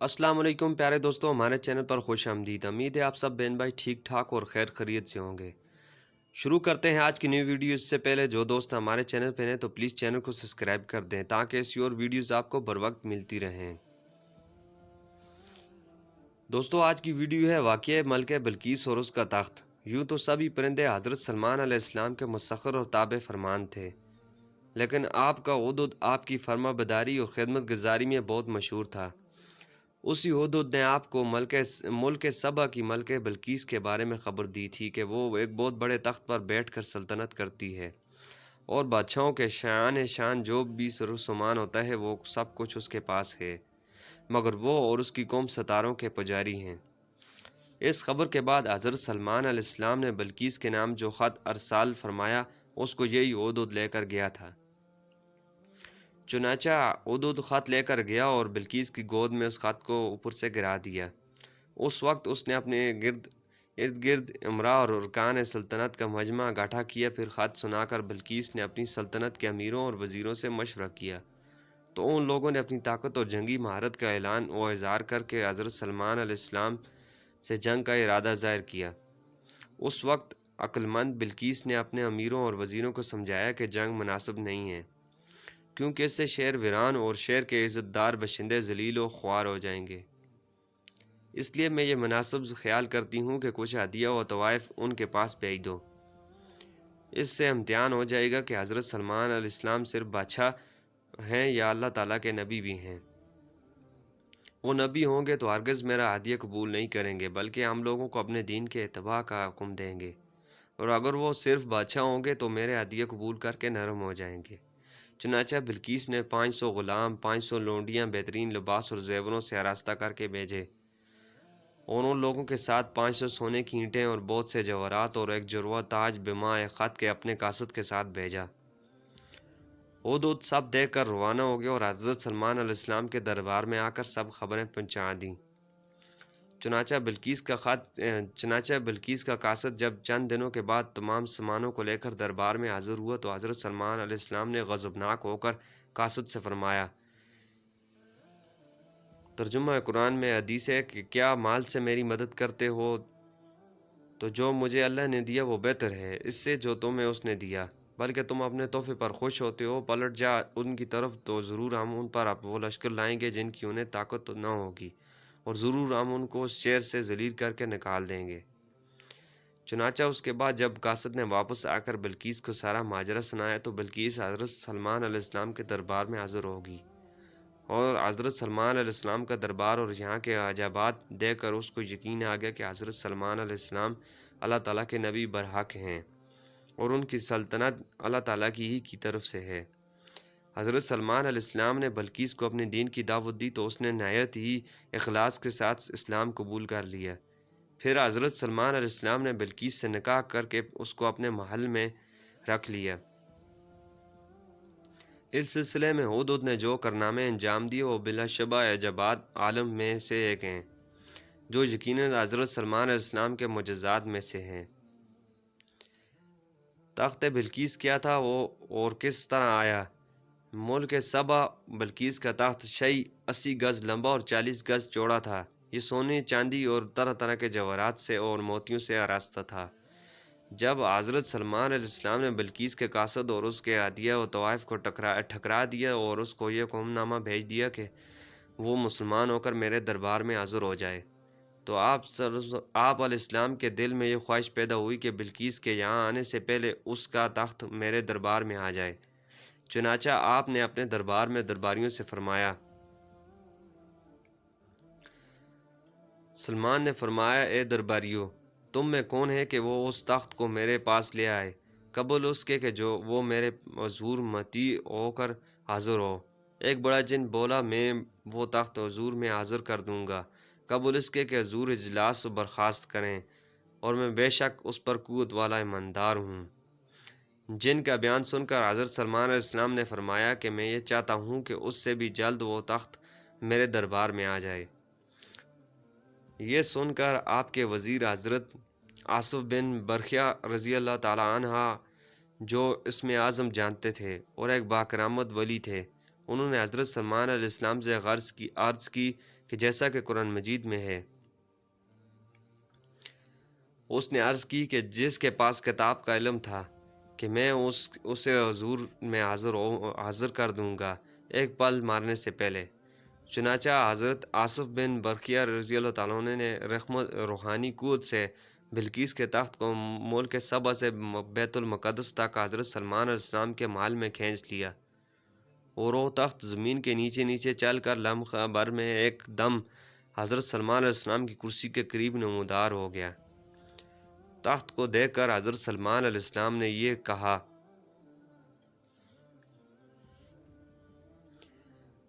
السلام علیکم پیارے دوستوں، ہمارے چینل پر خوش آمدید۔ امید ہے آپ سب بہن بھائی ٹھیک ٹھاک اور خیر خیریت سے ہوں گے۔ شروع کرتے ہیں آج کی نیو ویڈیو۔ اس سے پہلے جو دوست ہمارے چینل پہ ہیں تو پلیز چینل کو سبسکرائب کر دیں تاکہ ایسی اور ویڈیوز آپ کو بر وقت ملتی رہیں۔ دوستوں، آج کی ویڈیو ہے واقعہ ملکہ بلقیس اور اس کا تخت۔ یوں تو سبھی پرندے حضرت سلمان علیہ السلام کے مسخر اور تابع فرمان تھے، لیکن آپ کا ہدہد آپ کی فرما برداری اور خدمت گزاری میں بہت مشہور تھا۔ اسی ہدہد نے آپ کو ملک سبا کی ملکہ بلقیس کے بارے میں خبر دی تھی کہ وہ ایک بہت بڑے تخت پر بیٹھ کر سلطنت کرتی ہے، اور بادشاہوں کے شان جو بھی سامان ہوتا ہے وہ سب کچھ اس کے پاس ہے، مگر وہ اور اس کی قوم ستاروں کے پجاری ہیں۔ اس خبر کے بعد حضرت سلمان علیہ السلام نے بلقیس کے نام جو خط ارسال فرمایا، اس کو یہی ہدہد لے کر گیا تھا۔ چنانچہ ہدہد خط لے کر گیا اور بلقیس کی گود میں اس خط کو اوپر سے گرا دیا۔ اس وقت اس نے اپنے ارد گرد امراء اور ارکان سلطنت کا مجمع اکٹھا کیا۔ پھر خط سنا کر بلقیس نے اپنی سلطنت کے امیروں اور وزیروں سے مشورہ کیا، تو ان لوگوں نے اپنی طاقت اور جنگی مہارت کا اعلان و اظہار کر کے حضرت سلمان علیہ السلام سے جنگ کا ارادہ ظاہر کیا۔ اس وقت عقل مند بلقیس نے اپنے امیروں اور وزیروں کو سمجھایا کہ جنگ مناسب نہیں ہے، کیونکہ اس سے شہر ویران اور شہر کے عزت دار باشندے ذلیل و خوار ہو جائیں گے۔ اس لیے میں یہ مناسب خیال کرتی ہوں کہ کچھ ہدیہ و طوائف ان کے پاس بھیج دو۔ اس سے امتحان ہو جائے گا کہ حضرت سلمان علیہ السلام صرف بادشاہ ہیں یا اللہ تعالیٰ کے نبی بھی ہیں۔ وہ نبی ہوں گے تو ہرگز میرا ہدیہ قبول نہیں کریں گے، بلکہ ہم لوگوں کو اپنے دین کے اتباع کا حکم دیں گے، اور اگر وہ صرف بادشاہ ہوں گے تو میرے ہدیہ قبول کر کے نرم ہو جائیں گے۔ چنانچہ بلقیس نے 500 غلام، 500 لونڈیاں بہترین لباس اور زیوروں سے آراستہ کر کے بھیجے، اور ان لوگوں کے ساتھ 500 سونے کی اینٹیں اور بہت سے جواہرات اور ایک جروہ تاج بما خط کے اپنے قاصد کے ساتھ بھیجا۔ ہدہد سب دیکھ کر روانہ ہو گیا اور حضرت سلمان علیہ السلام کے دربار میں آ کر سب خبریں پہنچا دیں۔ چنانچہ بلقیس کا قاصد جب چند دنوں کے بعد تمام سامانوں کو لے کر دربار میں حاضر ہوا تو حضرت سلمان علیہ السلام نے غضبناک ہو کر قاصد سے فرمایا، ترجمہ قرآن میں حدیث ہے کہ کیا مال سے میری مدد کرتے ہو تو جو مجھے اللہ نے دیا وہ بہتر ہے اس سے جو تمہیں اس نے دیا، بلکہ تم اپنے تحفے پر خوش ہوتے ہو۔ پلٹ جا ان کی طرف تو ضرور ہم ان پر وہ لشکر لائیں گے جن کی انہیں طاقت نہ ہوگی، اور ضرور ہم ان کو اس شہر سے ذلیل کر کے نکال دیں گے۔ چنانچہ اس کے بعد جب قاصد نے واپس آ کر بلقیس کو سارا ماجرا سنایا تو بلقیس حضرت سلمان علیہ السلام کے دربار میں حاضر ہوگی، اور حضرت سلمان علیہ السلام کا دربار اور یہاں کے عجائبات دیکھ کر اس کو یقین آ گیا کہ حضرت سلمان علیہ السلام اللہ تعالیٰ کے نبی برحق ہیں، اور ان کی سلطنت اللہ تعالیٰ کی ہی کی طرف سے ہے۔ حضرت سلمان علیہ السلام نے بلقیس کو اپنے دین کی دعوت دی تو اس نے نہایت ہی اخلاص کے ساتھ اسلام قبول کر لیا۔ پھر حضرت سلمان علیہ السلام نے بلقیس سے نکاح کر کے اس کو اپنے محل میں رکھ لیا۔ اس سلسلے میں ہدہد نے جو کارنامے انجام دیے وہ بلا شبہ عجائبات عالم میں سے ایک ہیں، جو یقیناً حضرت سلمان علیہ السلام کے معجزات میں سے ہیں۔ تخت بلقیس کیا تھا وہ اور کس طرح آیا؟ ملک سبا بلقیس کا تخت 80 گز لمبا اور 40 گز چوڑا تھا۔ یہ سونے، چاندی اور طرح طرح کے جواہرات سے اور موتیوں سے آراستہ تھا۔ جب حضرت سلمان علیہ السلام نے بلقیس کے قاصد اور اس کے ہدیہ و طوائف کو ٹھکرا دیا اور اس کو یہ حکم نامہ بھیج دیا کہ وہ مسلمان ہو کر میرے دربار میں حاضر ہو جائے، تو آپ علیہ السلام کے دل میں یہ خواہش پیدا ہوئی کہ بلقیس کے یہاں آنے سے پہلے اس کا تخت میرے دربار میں آ جائے۔ چنانچہ آپ نے اپنے دربار میں درباریوں سے فرمایا۔ سلمان نے فرمایا، اے درباریوں، تم میں کون ہے کہ وہ اس تخت کو میرے پاس لے آئے، قبل اس کے کہ جو وہ میرے حضور مطیع ہو کر حاضر ہو۔ ایک بڑا جن بولا، میں وہ تخت حضور میں حاضر کر دوں گا قبل اس کے کہ حضور اجلاس و برخاست کریں، اور میں بے شک اس پر قوت والا ایماندار ہوں۔ جن کا بیان سن کر حضرت سلمان علیہ السلام نے فرمایا کہ میں یہ چاہتا ہوں کہ اس سے بھی جلد وہ تخت میرے دربار میں آ جائے۔ یہ سن کر آپ کے وزیر حضرت آصف بن برخیا رضی اللہ تعالیٰ عنہ، جو اسم اعظم جانتے تھے اور ایک باکرامت ولی تھے، انہوں نے حضرت سلمان علیہ السلام سے عرض کی کہ جیسا کہ قرآن مجید میں ہے، اس نے عرض کی کہ جس کے پاس کتاب کا علم تھا کہ میں اسے حضور میں حاضر کر دوں گا ایک پل مارنے سے پہلے۔ چنانچہ حضرت آصف بن برقیہ رضی اللہ تعالیٰ عنہ نے روحانی قوت سے بلقیس کے تخت کو ملک سبا سے بیت المقدس تک حضرت سلمان علیہ السلام کے محل میں کھینچ لیا، اور وہ تخت زمین کے نیچے نیچے چل کر لمحہ بھر میں ایک دم حضرت سلمان علیہ السلام کی کرسی کے قریب نمودار ہو گیا۔ تخت کو دیکھ کر حضرت سلمان علیہ السلام نے یہ کہا،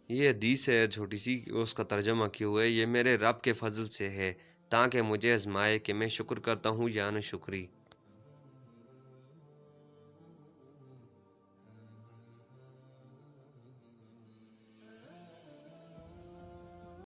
یہ حدیث ہے چھوٹی سی، اس کا ترجمہ کیے ہوئے، یہ میرے رب کے فضل سے ہے تاکہ مجھے آزمائے کہ میں شکر کرتا ہوں یا نہ شکری۔